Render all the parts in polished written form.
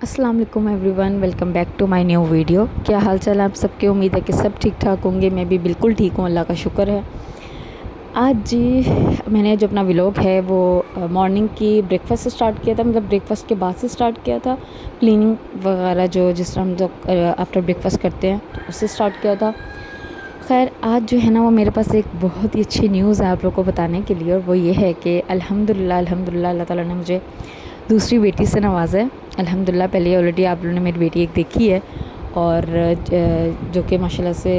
अस्सलाम वालेकुम everyone, welcome back to my new video. क्या हाल चाल है आप सबके? उम्मीद है कि सब ठीक ठाक होंगे। मैं भी बिल्कुल ठीक हूँ, अल्लाह का शुक्र है। आज जी मैंने जो अपना व्लॉग है वो मॉर्निंग की ब्रेकफास्ट से स्टार्ट किया था, मतलब ब्रेकफास्ट के बाद से स्टार्ट किया था। क्लीनिंग वगैरह जो जिस तरह हम लोग आफ्टर ब्रेकफास्ट करते हैं तो उससे स्टार्ट किया था। खैर आज जो है ना वो मेरे पास एक बहुत ही अच्छी न्यूज़ है आप लोगों को बताने के लिए, और वो ये है कि अल्हम्दुलिल्लाह अल्हम्दुलिल्लाह अल्लाह ताला ने मुझे दूसरी बेटी से नवाजा है। अल्हम्दुलिल्लाह पहले ऑलरेडी आप लोगों ने मेरी बेटी एक देखी है, और जो कि माशाल्लाह से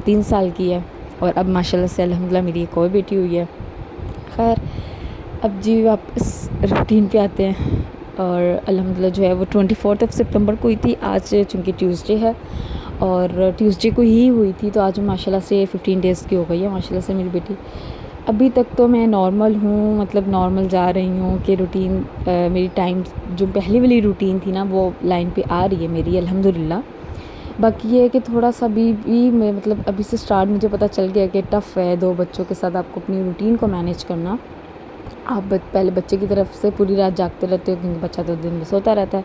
3 साल की है, और अब माशाल्लाह से अल्हम्दुलिल्लाह मेरी एक और बेटी हुई है। खैर अब जी वापस रूटीन पे आते हैं, और अल्हम्दुलिल्लाह जो है वो 24 सितंबर को हुई थी। आज चूँकि ट्यूसडे है और ट्यूसडे को ही हुई थी, तो आज माशाल्लाह से 15 डेज़ की हो गई है माशाल्लाह से मेरी बेटी। अभी तक तो मैं नॉर्मल हूँ, मतलब नॉर्मल जा रही हूँ कि रूटीन मेरी टाइम जो पहली वाली रूटीन थी ना वो लाइन पे आ रही है मेरी अल्हम्दुलिल्लाह। बाकी ये है कि थोड़ा सा भी मैं मतलब अभी से स्टार्ट मुझे पता चल गया कि टफ़ है 2 बच्चों के साथ आपको अपनी रूटीन को मैनेज करना। आप पहले बच्चे की तरफ से पूरी रात जागते रहते हो क्योंकि बच्चा तो दिन में सोता रहता है।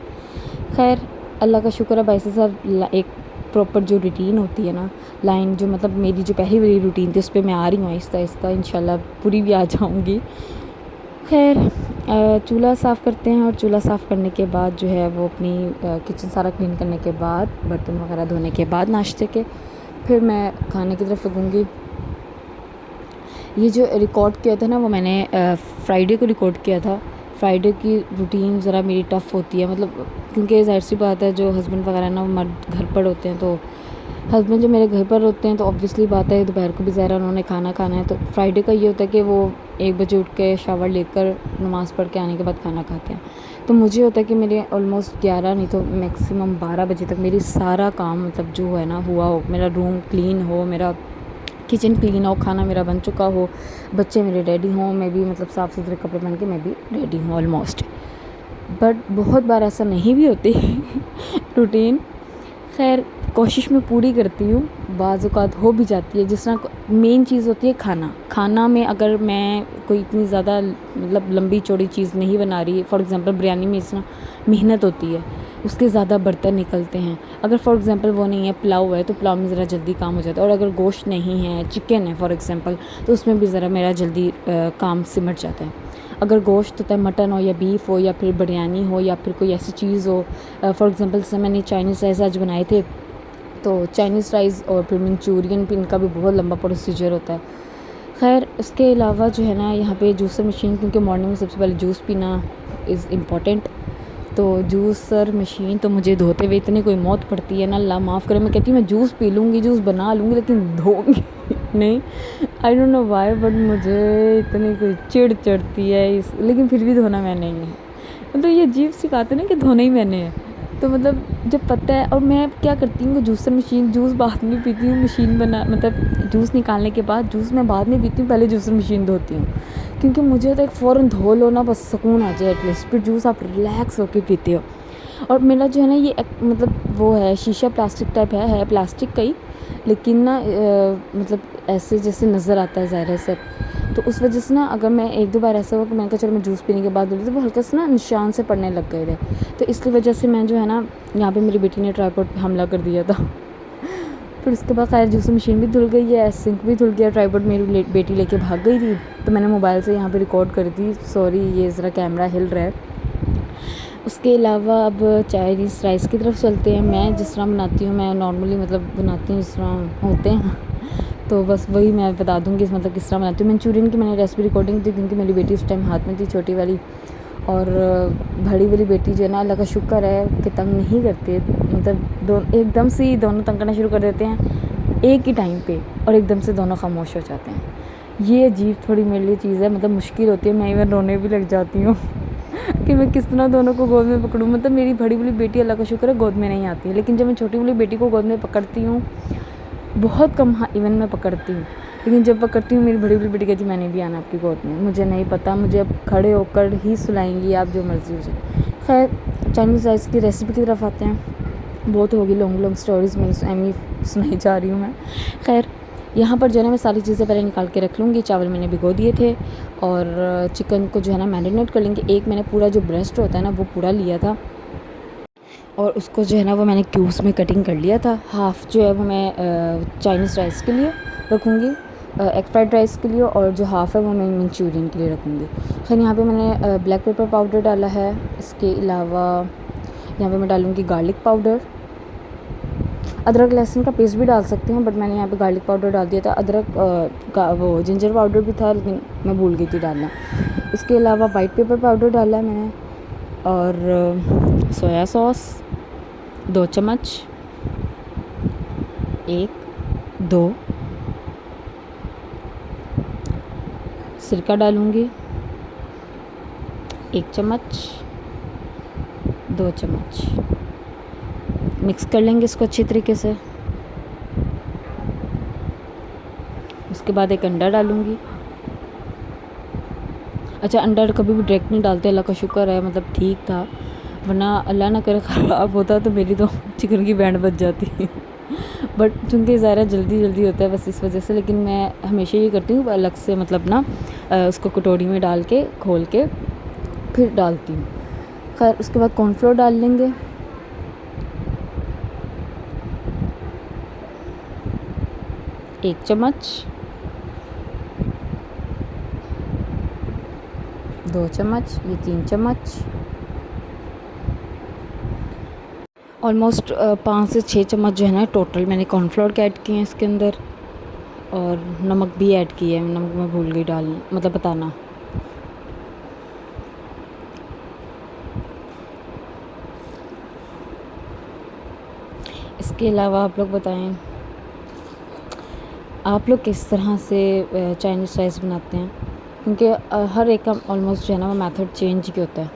खैर अल्लाह का शुक्र है भाई साहब, एक प्रॉपर जो रूटीन होती है ना, लाइन जो मतलब मेरी जो पहली वाली रूटीन थी उस पर मैं आ रही हूँ आहिस्ता आहिस्ता, इंशाल्लाह पूरी भी आ जाऊँगी। खैर चूल्हा साफ़ करते हैं, और चूल्हा साफ़ करने के बाद जो है वो अपनी किचन सारा क्लीन करने के बाद, बर्तन वगैरह धोने के बाद नाश्ते के, फिर मैं खाने की तरफ लगूँगी। ये जो रिकॉर्ड किया था ना वो मैंने फ्राइडे को रिकॉर्ड किया था। फ्राइडे की रूटीन ज़रा मेरी टफ़ होती है, मतलब क्योंकि ज़ाहिर सी बात है जो हस्बैंड वगैरह ना वो मर्द घर पर होते हैं, तो हस्बैंड जो मेरे घर पर होते हैं तो ऑब्वियसली बात है दोपहर को भी ज़रा उन्होंने खाना खाना है। तो फ्राइडे का ये होता है कि वो 1 बजे उठ के शावर लेकर नमाज़ पढ़ के आने के बाद खाना खाते हैं। तो मुझे होता है कि मेरे ऑलमोस्ट 11 नहीं तो मैक्सिमम 12 बजे तक मेरी सारा काम मतलब जो है ना हुआ हो, मेरा रूम क्लीन हो, मेरा किचन क्लीन हो, खाना मेरा बन चुका हो, बच्चे मेरे रेडी हों, मैं भी मतलब साफ़ सुथरे कपड़े पहन के मैं भी रेडी हूँ ऑलमोस्ट। बट बहुत बार ऐसा नहीं भी होती रूटीन। खैर कोशिश मैं पूरी करती हूँ, बाज़ औक़ात हो भी जाती है। जिस तरह मेन चीज़ होती है खाना, खाना में अगर मैं कोई इतनी ज़्यादा मतलब लंबी चौड़ी चीज़ नहीं बना रही, फॉर एग्ज़ाम्पल बिरयानी में इतना मेहनत होती है, उसके ज़्यादा बर्तन निकलते हैं। अगर फॉर एग्ज़ाम्पल वो नहीं है, पुलाव है, तो पुलाव में ज़रा जल्दी काम हो जाता है। और अगर गोश्त नहीं है, चिकन है फॉर एग्ज़ाम्पल, तो उसमें भी ज़रा मेरा जल्दी काम सिमट जाता है। अगर गोश्त होता है, मटन हो या बीफ हो या फिर बिरयानी हो या फिर कोई ऐसी चीज़ हो, फॉर एग्ज़ाम्पल जैसे मैंने चाइनीज़ राइस आज बनाए थे, तो चाइनीज़ राइस और फिर मंचूरियन भी, इनका भी बहुत लंबा प्रोसीजर होता है। खैर इसके अलावा जो है ना यहाँ पे जूसर मशीन, क्योंकि मॉर्निंग में सबसे पहले जूस पीना इज़ इम्पॉर्टेंट, तो जूसर मशीन तो मुझे धोते हुए इतनी कोई मौत पड़ती है ना, अल्लाह माफ़ करे। मैं कहती हूँ मैं जूस पी लूँगी, जूस बना लूँगी, लेकिन धोऊँगी नहीं। I don't know why, but मुझे इतनी कोई चिढ़ चढ़ती है लेकिन फिर भी धोना मैंने ही है। मतलब ये अजीब सी बात है ना कि धोना ही मैंने है। तो मतलब जब पता है, और मैं क्या करती हूँ जूसर मशीन, जूस बाद में पीती हूँ, मशीन बना मतलब जूस निकालने के बाद जूस मैं बाद में पीती हूँ, पहले जूसर मशीन धोती हूँ। क्योंकि मुझे तो एक फ़ौरन धो लो ना, बस सुकून आ जाए एटलीस्ट, फिर जूस आप रिलैक्स होके पीते हो। और मेरा जो है ना ये मतलब वो है शीशा, प्लास्टिक टाइप है प्लास्टिक का ही, लेकिन ना मतलब ऐसे जैसे नज़र आता है ज़ाहिर से, तो उस वजह से ना अगर मैं 1-2 बार ऐसा हुआ कि मैंने कहा चलो मैं जूस पीने के बाद धुली, तो वो हल्का सा ना निशान से पड़ने लग गए थे। तो इसकी वजह से मैं जो है ना, यहाँ पे मेरी बेटी ने ट्राइपॉड पे हमला कर दिया था। फिर उसके बाद खैर जूसर मशीन भी धुल गई है, सिंक भी धुल गया, ट्राइपॉड मेरी बेटी लेके भाग गई थी, तो मैंने मोबाइल से यहाँ पे रिकॉर्ड कर दी। सॉरी ये ज़रा कैमरा हिल रहा है। उसके अलावा अब चाइनीज़ राइस की तरफ चलते हैं। मैं जिस तरह बनाती हूँ, मैं नॉर्मली मतलब बनाती हूँ जिस तरह होते हैं, तो बस वही मैं बता दूँगी मतलब किस तरह बनाती हूँ। मंचूरियन की मैंने रेसिपी रिकॉर्डिंग थी क्योंकि मेरी बेटी उस टाइम हाथ में थी, छोटी वाली, और बड़ी वाली बेटी जो है ना, अल्लाह का शुक्र है कि तंग नहीं करती है। मतलब एकदम से ही दोनों तंग करना शुरू कर देते हैं एक ही टाइम पे, और एकदम से दोनों खामोश हो जाते हैं। ये अजीब थोड़ी मेरे लिए चीज़ है, मतलब मुश्किल होती है, मैं इवन रोने भी लग जाती हूँ कि मैं किस तरह दोनों को गोद में पकड़ूँ। मतलब मेरी बड़ी वाली बेटी अल्लाह का शुक्र है गोद में नहीं आती है, लेकिन जब मैं छोटी वाली बेटी को गोद में पकड़ती हूँ, बहुत कम, हाँ इवन मैं पकड़ती हूँ, लेकिन जब पकड़ती हूँ मेरी बड़ी वाली बेटी कहती मैंने भी आना आपकी गोद में, मुझे नहीं पता, मुझे अब खड़े होकर ही सुलाएंगी आप, जो मर्ज़ी हो जाए। खैर चाइनीज़ राइस की रेसिपी की तरफ आते हैं। बहुत होगी लॉन्ग स्टोरीज़ में एम सुनाई जा रही हूँ मैं। खैर यहाँ पर जो है ना मैं सारी चीज़ें पहले निकाल के रख लूँगी। चावल मैंने भिगो दिए थे, और चिकन को जो है ना मैरिनेट कर लेंगे। एक मैंने पूरा जो ब्रेस्ट होता है ना वो पूरा लिया था, और उसको जो है ना वो मैंने क्यूब्स में कटिंग कर लिया था। हाफ़ जो है वो मैं चाइनीज़ राइस के लिए रखूँगी, एग फ्राइड राइस के लिए, और जो हाफ़ है वो मैं मंचूरियन के लिए रखूँगी। खैर यहाँ पे मैंने ब्लैक पेपर पाउडर डाला है। इसके अलावा यहाँ पे मैं डालूँगी गार्लिक पाउडर। अदरक लहसुन का पेस्ट भी डाल सकते हैं, बट मैंने यहाँ पे गार्लिक पाउडर डाल दिया था। अदरक वो जिंजर पाउडर भी था, लेकिन मैं भूल गई थी डालना। इसके अलावा वाइट पेपर पाउडर डाला है मैंने, और सोया सॉस 2 चम्मच, 1 2 सिरका डालूँगी 1 चम्मच, 2 चम्मच। मिक्स कर लेंगे इसको अच्छी तरीके से। उसके बाद एक अंडा डालूँगी। अच्छा, अंडा कभी भी डायरेक्ट नहीं डालते, अल्लाह का शुक्र है, मतलब ठीक था, वरना अल्लाह ना करे ख़राब होता तो मेरी तो चिकन की बैंड बज जाती बट चूँकि ज़्यादा जल्दी जल्दी होता है बस इस वजह से। लेकिन मैं हमेशा ये करती हूँ अलग से, मतलब ना उसको कटोरी में डाल के खोल के फिर डालती हूँ। खैर उसके बाद कॉर्नफ्लोर डाल लेंगे। एक चम्मच, 2 चम्मच, ये 3 चम्मच, ऑलमोस्ट 5 से 6 चम्मच जो है ना टोटल मैंने कॉर्नफ्लोर के ऐड किए हैं इसके अंदर। और नमक भी ऐड किया है, नमक मैं भूल गई डालना, मतलब बताना। इसके अलावा आप लोग बताएं, आप लोग किस तरह से चाइनीज़ राइस बनाते हैं, क्योंकि हर एक का ऑलमोस्ट जो है ना वो मेथड चेंज ही होता है।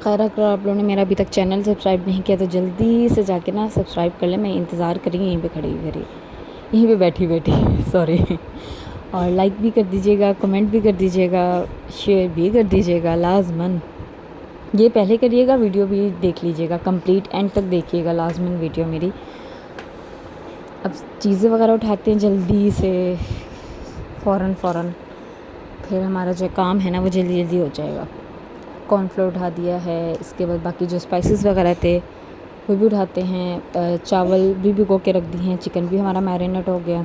खैर अगर आप लोगों ने मेरा अभी तक चैनल सब्सक्राइब नहीं किया तो जल्दी से जाके ना सब्सक्राइब कर लें। मैं इंतज़ार करेंगी यहीं पे खड़ी यहीं पे बैठी बैठी सॉरी। और लाइक भी कर दीजिएगा, कमेंट भी कर दीजिएगा, शेयर भी कर दीजिएगा लाजमन। ये पहले करिएगा, वीडियो भी देख लीजिएगा कंप्लीट, एंड तक देखिएगा लाजमन वीडियो मेरी। अब चीज़ें वगैरह उठाते हैं जल्दी से, फ़ौरन फिर हमारा जो काम है ना वो जल्दी जल्दी हो जाएगा। कॉर्नफ्लोर उठा दिया है। इसके बाद बाकी जो स्पाइसेस वगैरह थे वो भी उठाते हैं। चावल भी भिगो के रख दिए हैं, चिकन भी हमारा मैरिनेट हो गया।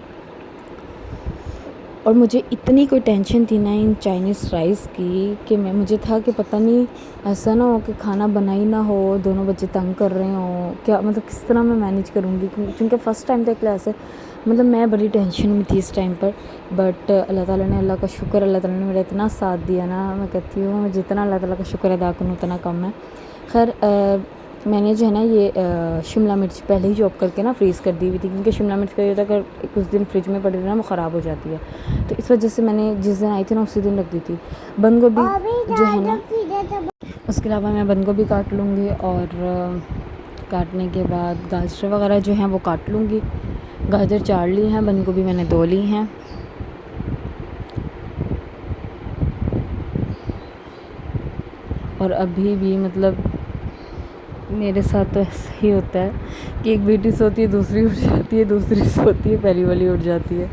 और मुझे इतनी कोई टेंशन थी ना इन चाइनीज़ राइस की कि मुझे था कि पता नहीं ऐसा ना हो कि खाना बना ही ना हो, दोनों बच्चे तंग कर रहे हों, क्या मतलब किस तरह मैं मैनेज करूँगी, क्योंकि फ़र्स्ट टाइम था क्लास है। मतलब मैं बड़ी टेंशन में थी इस टाइम पर। बट अल्लाह ताला ने, अल्लाह का शुक्र, अल्लाह ताला ने मेरा इतना साथ दिया ना, मैं कहती हूँ जितना अल्लाह ताला का शुक्र अदा करूँ उतना कम है। खैर मैंने जो है ना ये शिमला मिर्च पहले ही चॉप करके ना फ्रीज़ कर दी हुई थी, क्योंकि शिमला मिर्च का ये होता है अगर कुछ दिन फ्रिज में पड़ी रही ना वो ख़राब हो जाती है। तो इस वजह से मैंने जिस दिन आई थी ना उसी दिन रख दी थी। बंद गोभी जो है ना, उसके अलावा मैं बंद गोभी काट लूँगी, और काटने के बाद गाजर वगैरह जो हैं वो काट लूँगी। गाजर 4 ली हैं, बंद गोभी मैंने 2 ली हैं। और अभी भी मतलब मेरे साथ तो ऐसा ही होता है कि एक बेटी सोती है दूसरी उठ जाती है, दूसरी सोती है पहली वाली उठ जाती है।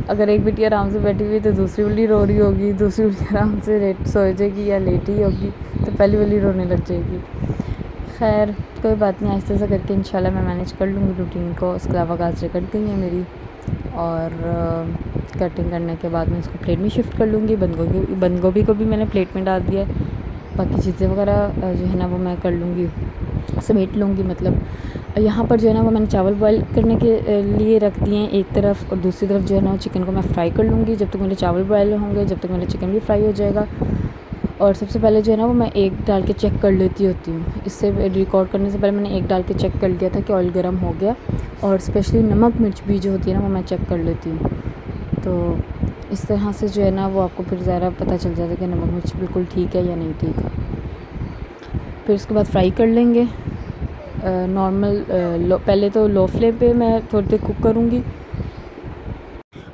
अगर एक बेटी आराम से बैठी हुई है तो दूसरी वाली रो रही होगी, दूसरी वाली आराम से लेट सो जाएगी या लेटी होगी तो पहली वाली रोने लग जाएगी। खैर कोई बात नहीं, आहिस्ते से करके इंशाल्लाह मैं मैनेज कर लूँगी रूटीन को। उसके अलावा गाजरें कट गई हैं मेरी, और कटिंग करने के बाद मैं इसको प्लेट में शिफ्ट कर लूँगी। बंद गोभी को भी मैंने प्लेट में डाल दिया है। बाकी चीज़ें वगैरह जो है ना वो मैं कर लूँगी, समेट लूँगी। मतलब यहाँ पर जो है ना वो मैंने चावल बॉईल करने के लिए रख दिए हैं एक तरफ, और दूसरी तरफ जो है ना वो चिकन को मैं फ्राई कर लूँगी। जब तक मेरे चावल बॉईल होंगे जब तक मेरा चिकन भी फ्राई हो जाएगा। और सबसे पहले जो है ना वो मैं एग डाल के चेक कर लेती होती हूँ। इससे रिकॉर्ड करने से पहले मैंने एग डाल के चेक कर लिया था कि ऑयल गर्म हो गया। और स्पेशली नमक मिर्च भी जो होती है ना वो मैं चेक कर लेती हूँ। तो इस तरह से जो है ना वो आपको फिर ज़रा पता चल जाता है कि नमक मिर्च बिल्कुल ठीक है या नहीं ठीक है। फिर उसके बाद फ्राई कर लेंगे नॉर्मल पहले तो लो फ्लेम पे मैं थोड़ी देर कुक करूँगी।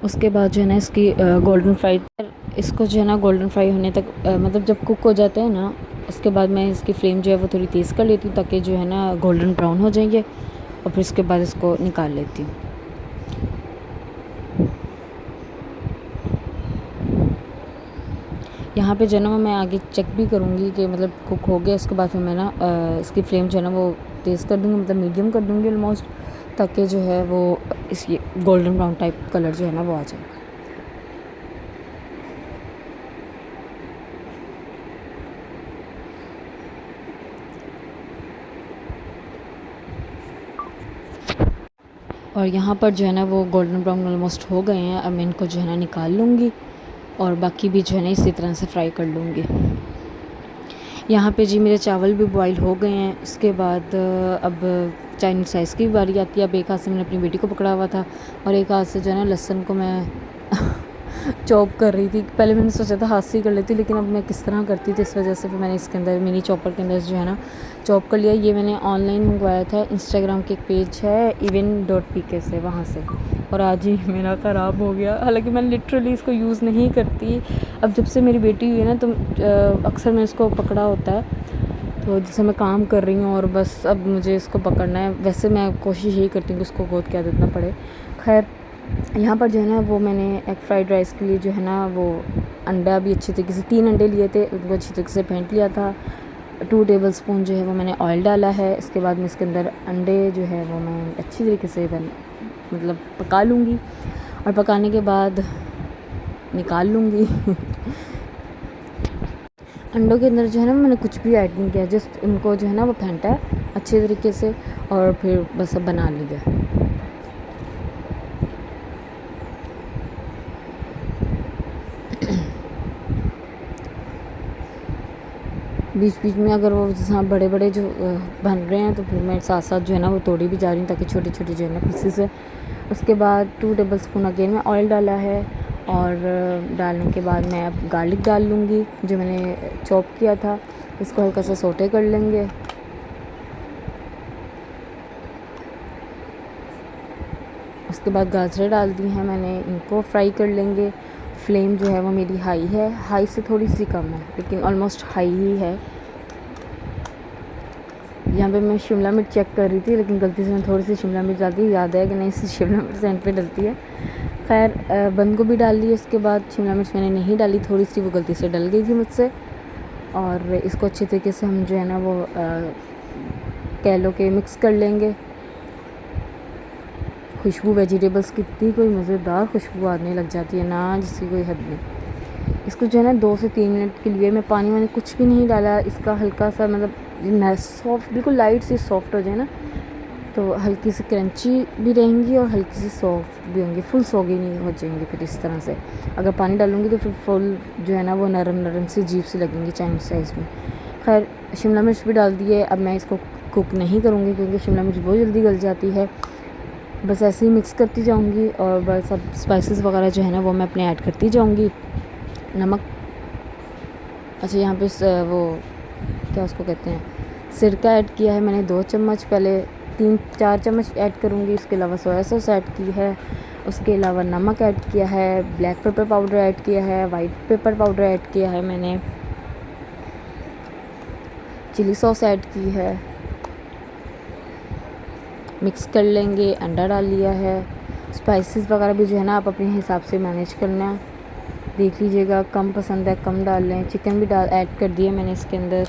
उसके बाद जो है ना इसकी गोल्डन फ्राई, इसको जो है ना गोल्डन फ्राई होने तक मतलब जब कुक हो जाते हैं ना, उसके बाद मैं इसकी फ्लेम जो है वो थोड़ी तेज़ कर लेती हूँ ताकि जो है ना गोल्डन ब्राउन हो जाएंगे। और फिर उसके बाद इसको निकाल लेती हूँ। यहाँ पे जो है ना मैं आगे चेक भी करूँगी कि मतलब कुक हो गया। इसके बाद फिर मैं ना इसकी फ्लेम जो है ना वो तेज़ कर दूँगी, मतलब मीडियम कर दूँगी ऑलमोस्ट, ताकि जो है वो इसकी गोल्डन ब्राउन टाइप कलर जो है ना वो आ जाए। और यहाँ पर जो है ना वो गोल्डन ब्राउन ऑलमोस्ट हो गए हैं। अब मैं इनको जो है ना निकाल लूँगी और बाकी भी जो है ना इसी तरह से फ्राई कर लूँगी। यहाँ पे जी मेरे चावल भी बॉईल हो गए हैं। उसके बाद अब चाइनीज़ साइज़ की बारी आती है। अब एक हाथ से मैंने अपनी बेटी को पकड़ा हुआ था और एक हाथ से जो है ना लहसुन को मैं चॉप कर रही थी। पहले मैंने सोचा था हाथ से ही कर लेती, लेकिन अब मैं किस तरह करती थी, इस वजह से फिर मैंने इसके अंदर मिनी चॉपर के अंदर जो है ना चॉप कर लिया। ये मैंने ऑनलाइन मंगवाया था, इंस्टाग्राम के एक पेज है even.pk से, वहाँ से। और आज ही मेरा ख़राब हो गया, हालांकि मैं लिटरली इसको यूज़ नहीं करती। अब जब से मेरी बेटी हुई है ना तो अक्सर मैं इसको पकड़ा होता है, तो जैसे मैं काम कर रही हूँ और बस अब मुझे इसको पकड़ना है। वैसे मैं कोशिश यही करती हूँ कि उसको गोद के आदत ना पड़े। खैर यहाँ पर जो है ना वो मैंने एग फ्राइड राइस के लिए जो है ना वो अंडा भी अच्छी तरीके से 3 अंडे लिए थे, उनको अच्छी तरीके से फेंट लिया था। 2 टेबलस्पून जो है वो मैंने ऑयल डाला है। इसके बाद में इसके अंदर अंडे जो है वो मैं अच्छी तरीके से मतलब पका लूँगी और पकाने के बाद निकाल लूँगी। अंडों के अंदर जो है ना मैंने कुछ भी ऐड नहीं किया, जस्ट उनको जो है ना वो फेंटा है अच्छे तरीके से और फिर बस अब बना लिया। बीच बीच में अगर वो जैसे बड़े बड़े जो बन रहे हैं तो फिर मैं साथ साथ जो है ना वो तोड़ी भी जा रही हूँ ताकि छोटी छोटी जो है ना पीसेस है। उसके बाद 2 टेबलस्पून अगेन में ऑयल डाला है और डालने के बाद मैं अब गार्लिक डाल लूँगी जो मैंने चॉप किया था। इसको हल्का सा सोटे कर लेंगे। उसके बाद गाजरें डाल दी हैं मैंने, इनको फ्राई कर लेंगे। फ्लेम जो है वो मेरी हाई है, हाई से थोड़ी सी कम है लेकिन ऑलमोस्ट हाई ही है। यहाँ पे मैं शिमला मिर्च चेक कर रही थी लेकिन गलती से मैं थोड़ी सी शिमला मिर्च डाल दी, याद है कि नहीं शिमला मिर्च एंड पे डलती है। खैर बंद गोभी डाल ली। उसके बाद शिमला मिर्च मैंने नहीं डाली, थोड़ी सी वो गलती से डल गई थी मुझसे। और इसको अच्छे तरीके से हम जो है ना वो कह लो कि मिक्स कर लेंगे। खुशबू वेजिटेबल्स की इतनी कोई मज़ेदार खुशबू आने लग जाती है ना जिसकी कोई हद नहीं। इसको जो है ना 2 से 3 मिनट के लिए मैं पानी मैंने कुछ भी नहीं डाला। इसका हल्का सा मतलब सॉफ्ट, बिल्कुल लाइट सी सॉफ्ट हो जाए ना तो हल्की सी क्रंची भी रहेंगी और हल्की सी सॉफ्ट भी होंगी, फुल सॉगी नहीं हो जाएंगी फिर इस तरह से। अगर पानी डालूँगी तो फिर फुल जो है ना वो नरम नरम सी अजीब सी लगेंगी चाइनीज़ साइज़ में। खैर शिमला मिर्च भी डाल दी है। अब मैं इसको कुक नहीं करूँगी क्योंकि शिमला मिर्च बहुत जल्दी गल जाती है। बस ऐसे ही मिक्स करती जाऊँगी और बस अब स्पाइसेस वगैरह जो है ना वो मैं अपने ऐड करती जाऊँगी। नमक, अच्छा यहाँ पे वो क्या उसको कहते हैं, सिरका ऐड किया है मैंने 2 चम्मच, पहले 3-4 चम्मच ऐड करूँगी। उसके अलावा सोया सॉस ऐड की है। उसके अलावा नमक ऐड किया है, ब्लैक पेपर पाउडर ऐड किया है, वाइट पेपर पाउडर ऐड किया है मैंने, चिली सॉस ऐड की है। मिक्स कर लेंगे। अंडा डाल लिया है। स्पाइसेस वगैरह भी जो है ना आप अपने हिसाब से मैनेज करना, देख लीजिएगा, कम पसंद है कम डाल लें। चिकन भी ऐड कर दिया मैंने इसके अंदर।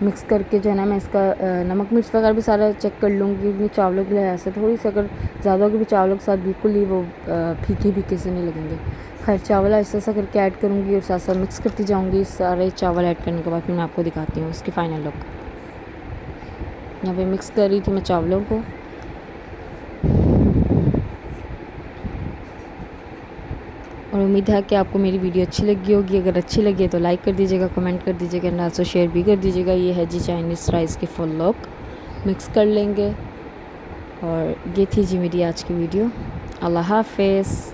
मिक्स करके जो है ना मैं इसका नमक मिर्च वगैरह भी सारा चेक कर लूँगी अपने चावलों के लिहाज से। थोड़ी सी अगर ज़्यादा होगी भी चावलों के साथ बिल्कुल ही वो फीके फीके से नहीं लगेंगे। खैर चावल ऐसा ऐसा करके ऐड करूँगी और साथ साथ मिक्स करती जाऊँगी। सारे चावल ऐड करने के बाद फिर मैं आपको दिखाती हूँ इसकी फ़ाइनल लुक। यहाँ पे मिक्स कर रही थी मैं चावलों को। और उम्मीद है कि आपको मेरी वीडियो अच्छी लगी होगी। अगर अच्छी लगी है तो लाइक कर दीजिएगा, कमेंट कर दीजिएगा एंड आल्सो शेयर भी कर दीजिएगा। ये है जी चाइनीज़ राइस की फुल लुक। मिक्स कर लेंगे और ये थी जी मेरी आज की वीडियो। अल्लाह हाफ़िज़।